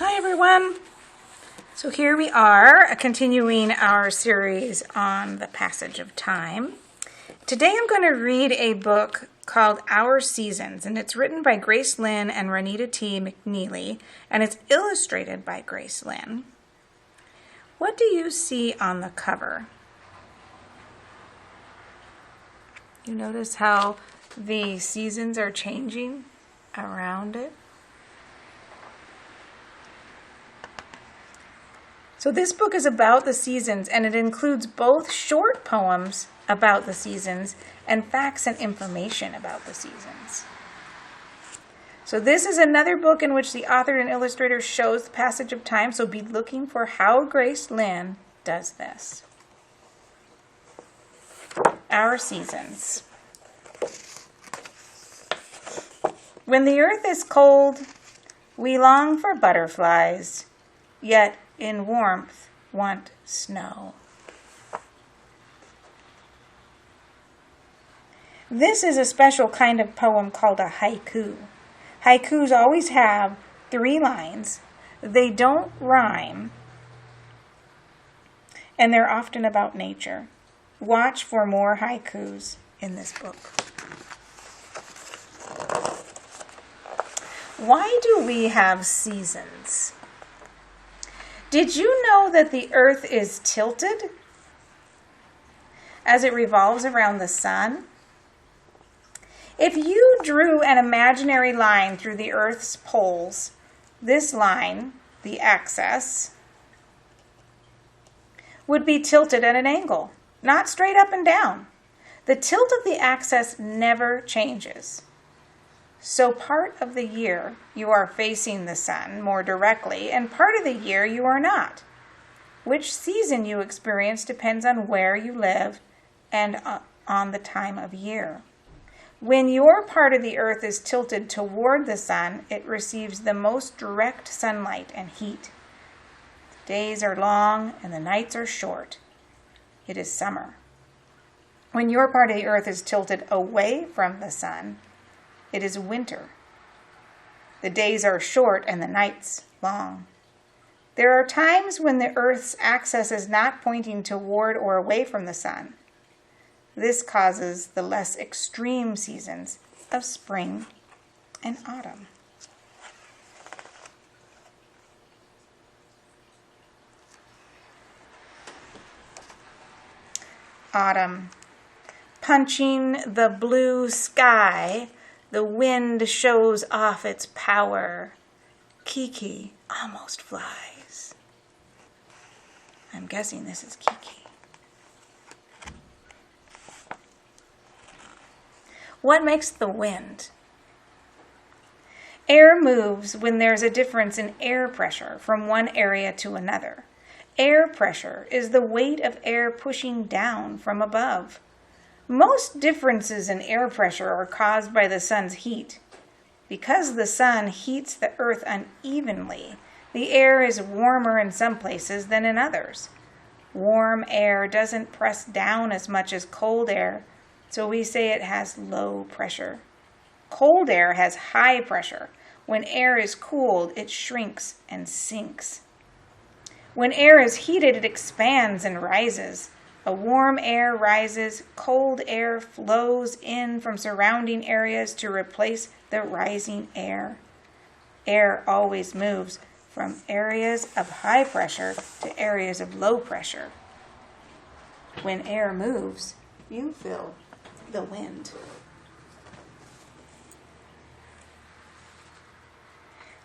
Hi everyone. So here we are continuing our series on the passage of time. Today I'm going to read a book called Our Seasons, and it's written by Grace Lynn and Renita T. McNeely, and it's illustrated by Grace Lynn. What do you see on the cover? You notice how the seasons are changing around it? So this book is about the seasons, and it includes both short poems about the seasons and facts and information about the seasons. So this is another book in which the author and illustrator shows the passage of time, so be looking for how Grace Lynn does this. Our Seasons. When the earth is cold, we long for butterflies, yet in warmth want snow. This is a special kind of poem called a haiku. Haikus always have 3 lines. They don't rhyme, and they're often about nature. Watch for more haikus in this book. Why do we have seasons? Did you know that the earth is tilted as it revolves around the sun? If you drew an imaginary line through the earth's poles, this line, the axis, would be tilted at an angle, not straight up and down. The tilt of the axis never changes. So part of the year you are facing the sun more directly, and part of the year you are not. Which season you experience depends on where you live and on the time of year. When your part of the earth is tilted toward the sun, it receives the most direct sunlight and heat. The days are long and the nights are short. It is summer. When your part of the earth is tilted away from the sun, it is winter. The days are short and the nights long. There are times when the earth's axis is not pointing toward or away from the sun. This causes the less extreme seasons of spring and autumn. Autumn. Punching the blue sky, the wind shows off its power. Kiki almost flies. I'm guessing this is Kiki. What makes the wind? Air moves when there's a difference in air pressure from one area to another. Air pressure is the weight of air pushing down from above. Most differences in air pressure are caused by the sun's heat. Because the sun heats the earth unevenly, the air is warmer in some places than in others. Warm air doesn't press down as much as cold air, so we say it has low pressure. Cold air has high pressure. When air is cooled, it shrinks and sinks. When air is heated, it expands and rises. A warm air rises, cold air flows in from surrounding areas to replace the rising air. Air always moves from areas of high pressure to areas of low pressure. When air moves, you feel the wind.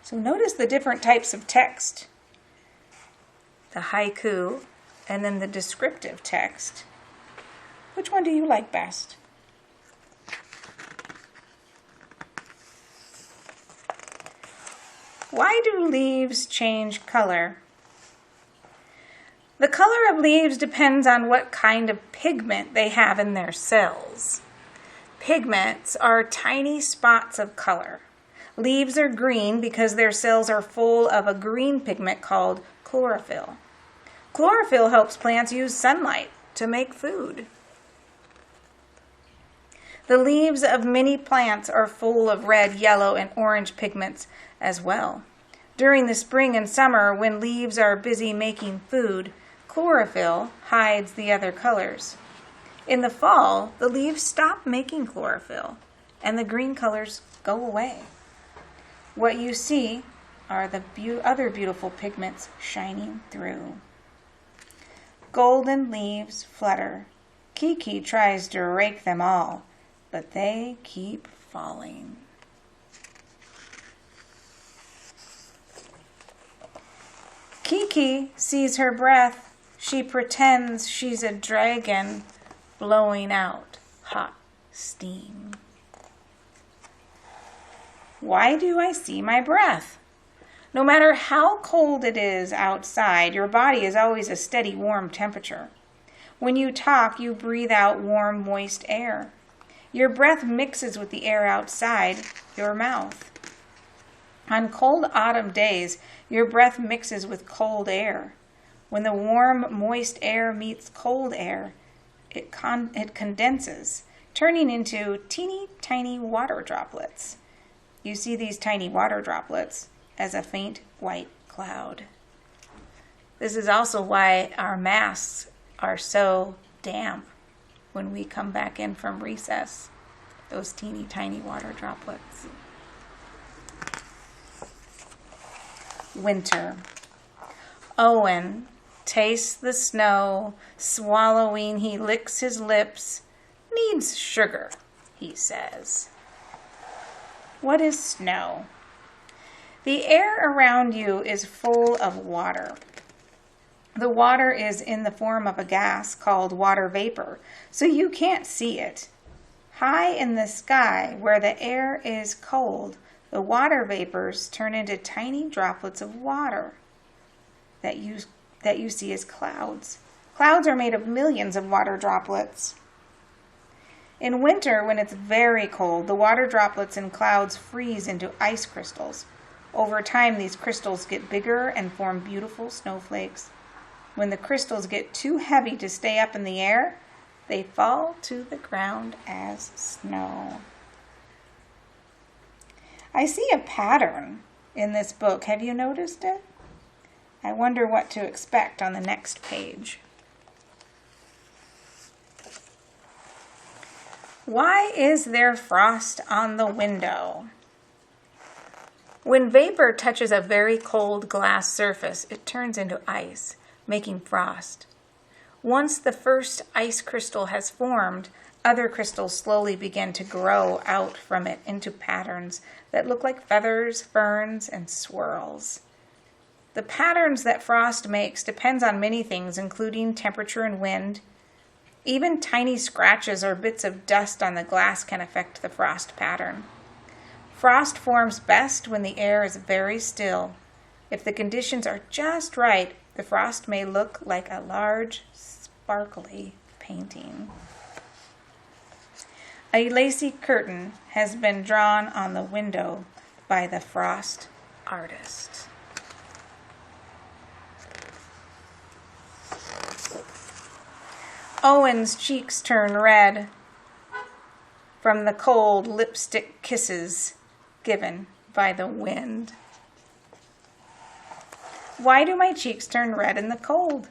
So notice the different types of text. The haiku, and then the descriptive text. Which one do you like best? Why do leaves change color? The color of leaves depends on what kind of pigment they have in their cells. Pigments are tiny spots of color. Leaves are green because their cells are full of a green pigment called chlorophyll. Chlorophyll helps plants use sunlight to make food. The leaves of many plants are full of red, yellow, and orange pigments as well. During the spring and summer, when leaves are busy making food, chlorophyll hides the other colors. In the fall, the leaves stop making chlorophyll, and the green colors go away. What you see are the other beautiful pigments shining through. Golden leaves flutter. Kiki tries to rake them all, but they keep falling. Kiki sees her breath. She pretends she's a dragon blowing out hot steam. Why do I see my breath? No matter how cold it is outside, your body is always a steady warm temperature. When you talk, you breathe out warm, moist air. Your breath mixes with the air outside your mouth. On cold autumn days, your breath mixes with cold air. When the warm, moist air meets cold air, it condenses, turning into teeny tiny water droplets. You see these tiny water droplets as a faint white cloud. This is also why our masks are so damp when we come back in from recess, those teeny tiny water droplets. Winter. Owen tastes the snow, swallowing, he licks his lips. Needs sugar, he says. What is snow? The air around you is full of water. The water is in the form of a gas called water vapor, so you can't see it. High in the sky, where the air is cold, the water vapors turn into tiny droplets of water that you see as clouds. Clouds are made of millions of water droplets. In winter, when it's very cold, the water droplets and clouds freeze into ice crystals. Over time, these crystals get bigger and form beautiful snowflakes. When the crystals get too heavy to stay up in the air, they fall to the ground as snow. I see a pattern in this book. Have you noticed it? I wonder what to expect on the next page. Why is there frost on the window? When vapor touches a very cold glass surface, it turns into ice, making frost. Once the first ice crystal has formed, other crystals slowly begin to grow out from it into patterns that look like feathers, ferns, and swirls. The patterns that frost makes depends on many things, including temperature and wind. Even tiny scratches or bits of dust on the glass can affect the frost pattern. Frost forms best when the air is very still. If the conditions are just right, the frost may look like a large, sparkly painting. A lacy curtain has been drawn on the window by the frost artist. Owen's cheeks turn red from the cold lipstick kisses given by the wind. Why do my cheeks turn red in the cold?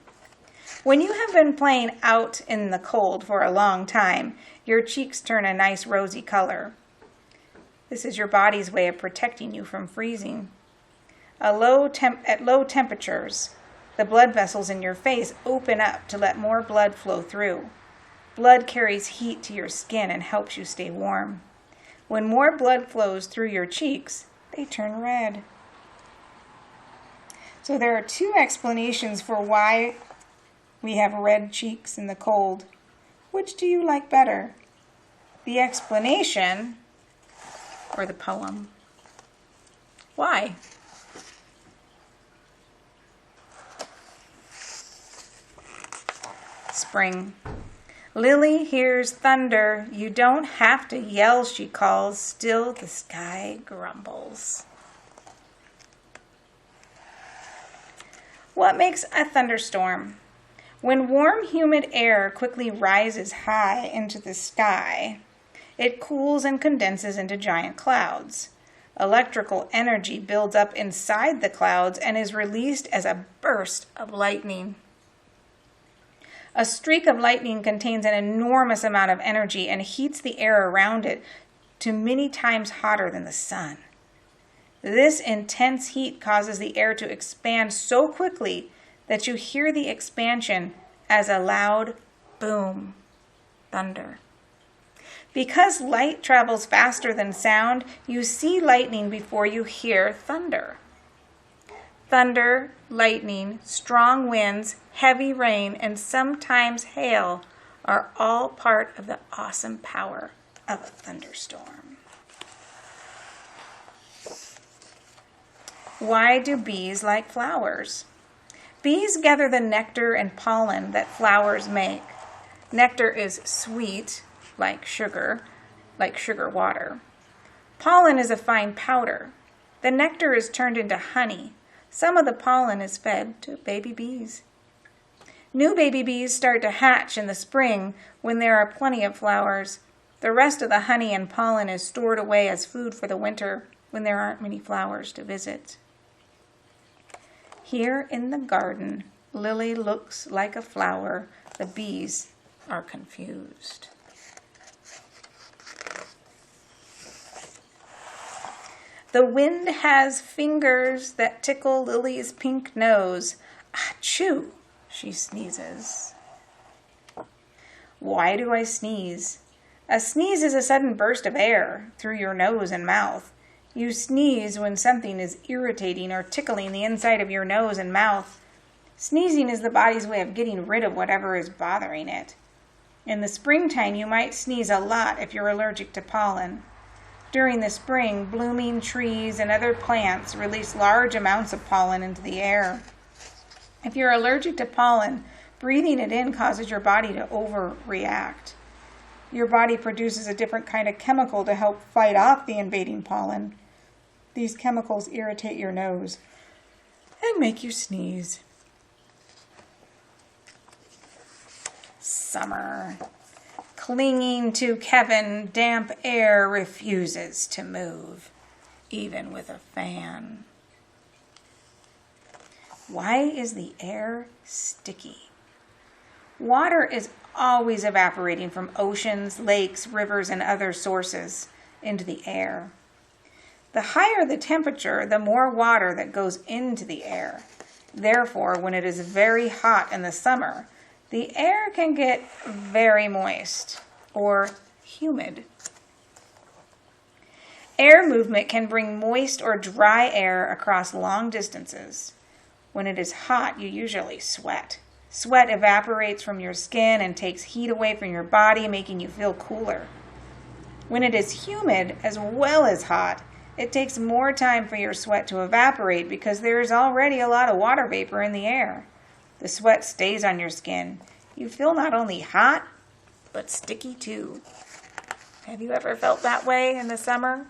When you have been playing out in the cold for a long time, your cheeks turn a nice rosy color. This is your body's way of protecting you from freezing. At low temperatures, the blood vessels in your face open up to let more blood flow through. Blood carries heat to your skin and helps you stay warm. When more blood flows through your cheeks, they turn red. So there are two explanations for why we have red cheeks in the cold. Which do you like better? The explanation or the poem? Why? Spring. Lily hears thunder. You don't have to yell, she calls. Still the sky grumbles. What makes a thunderstorm? When warm, humid air quickly rises high into the sky, it cools and condenses into giant clouds. Electrical energy builds up inside the clouds and is released as a burst of lightning. A streak of lightning contains an enormous amount of energy and heats the air around it to many times hotter than the sun. This intense heat causes the air to expand so quickly that you hear the expansion as a loud boom, thunder. Because light travels faster than sound, you see lightning before you hear thunder. Thunder, lightning, strong winds, heavy rain, and sometimes hail are all part of the awesome power of a thunderstorm. Why do bees like flowers? Bees gather the nectar and pollen that flowers make. Nectar is sweet, like sugar water. Pollen is a fine powder. The nectar is turned into honey. Some of the pollen is fed to baby bees. New baby bees start to hatch in the spring when there are plenty of flowers. The rest of the honey and pollen is stored away as food for the winter when there aren't many flowers to visit. Here in the garden, Lily looks like a flower. The bees are confused. The wind has fingers that tickle Lily's pink nose. Achoo, she sneezes. Why do I sneeze? A sneeze is a sudden burst of air through your nose and mouth. You sneeze when something is irritating or tickling the inside of your nose and mouth. Sneezing is the body's way of getting rid of whatever is bothering it. In the springtime, you might sneeze a lot if you're allergic to pollen. During the spring, blooming trees and other plants release large amounts of pollen into the air. If you're allergic to pollen, breathing it in causes your body to overreact. Your body produces a different kind of chemical to help fight off the invading pollen. These chemicals irritate your nose and make you sneeze. Summer. Clinging to Kevin, damp air refuses to move, even with a fan. Why is the air sticky? Water is always evaporating from oceans, lakes, rivers, and other sources into the air. The higher the temperature, the more water that goes into the air. Therefore, when it is very hot in the summer, the air can get very moist or humid. Air movement can bring moist or dry air across long distances. When it is hot, you usually sweat. Sweat evaporates from your skin and takes heat away from your body, making you feel cooler. When it is humid as well as hot, it takes more time for your sweat to evaporate because there is already a lot of water vapor in the air. The sweat stays on your skin. You feel not only hot, but sticky too. Have you ever felt that way in the summer?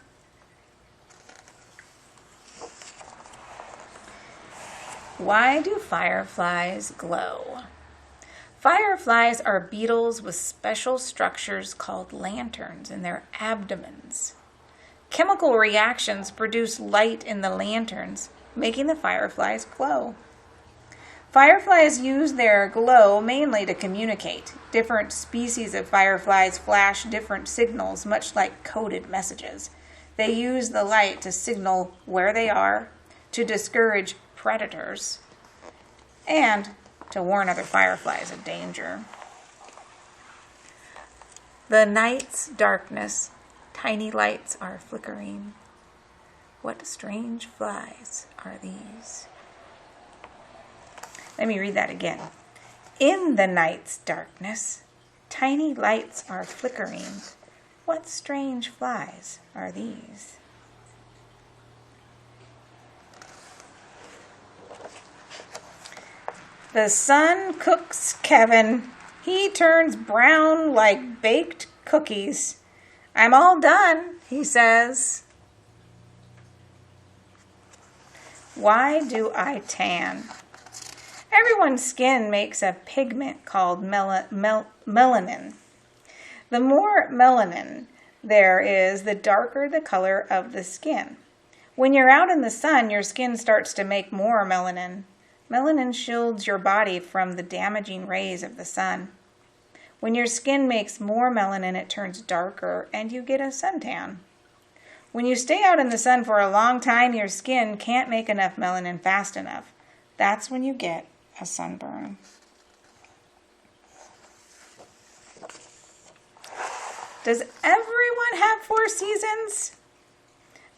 Why do fireflies glow? Fireflies are beetles with special structures called lanterns in their abdomens. Chemical reactions produce light in the lanterns, making the fireflies glow. Fireflies use their glow mainly to communicate. Different species of fireflies flash different signals, much like coded messages. They use the light to signal where they are, to discourage predators, and to warn other fireflies of danger. The night's darkness, tiny lights are flickering. What strange flies are these? Let me read that again. In the night's darkness, tiny lights are flickering. What strange flies are these? The sun cooks Kevin. He turns brown like baked cookies. I'm all done, he says. Why do I tan? Everyone's skin makes a pigment called melanin. The more melanin there is, the darker the color of the skin. When you're out in the sun, your skin starts to make more melanin. Melanin shields your body from the damaging rays of the sun. When your skin makes more melanin, it turns darker and you get a suntan. When you stay out in the sun for a long time, your skin can't make enough melanin fast enough. That's when you get a sunburn. Does everyone have 4 seasons?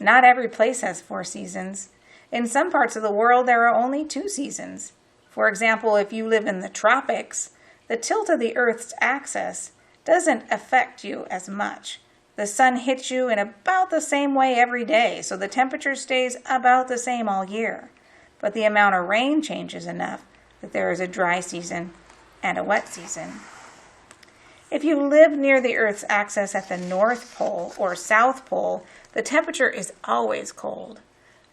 Not every place has 4 seasons. In some parts of the world, there are only 2 seasons. For example, if you live in the tropics, the tilt of the Earth's axis doesn't affect you as much. The sun hits you in about the same way every day, so the temperature stays about the same all year. But the amount of rain changes enough that there is a dry season and a wet season. If you live near the Earth's axis at the North Pole or South Pole, the temperature is always cold.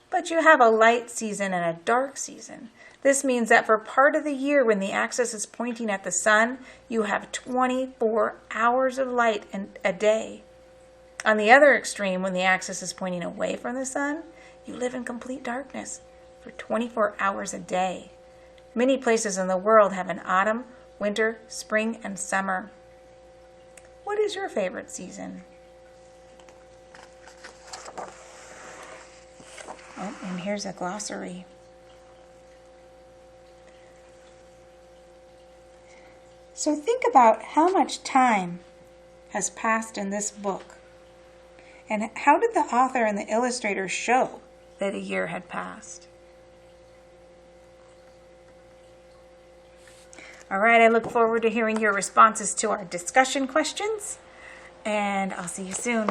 But you have a light season and a dark season. This means that for part of the year when the axis is pointing at the sun, you have 24 hours of light in a day. On the other extreme, when the axis is pointing away from the sun, you live in complete darkness for 24 hours a day. Many places in the world have an autumn, winter, spring, and summer. What is your favorite season? Oh, and here's a glossary. So think about how much time has passed in this book. And how did the author and the illustrator show that a year had passed? All right, I look forward to hearing your responses to our discussion questions, and I'll see you soon.